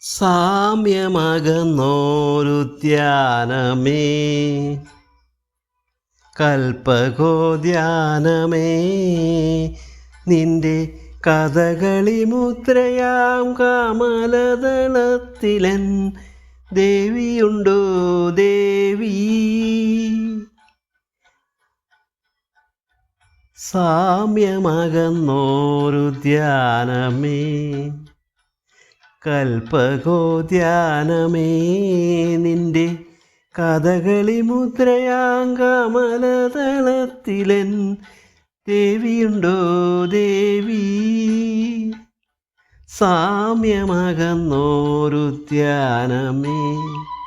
സാമ്യമകന്നോരുദ്യാനമേ, കൽപ്പകോദ്യാനമേ, നിന്റെ കഥകളി മുദ്രയാം കമലദളത്തിലൻ ദേവിയുണ്ടോ ദേവി? സാമ്യമകന്നോരുദ്യാനമേ, കൽപ്പകോദ്യാനമേ, നിന്റെ കഥകളി മുദ്രയാങ്കമലതളത്തിലൻ ദേവിയുണ്ടോ ദേവി? സാമ്യമകന്നോരുദ്യാനമേ.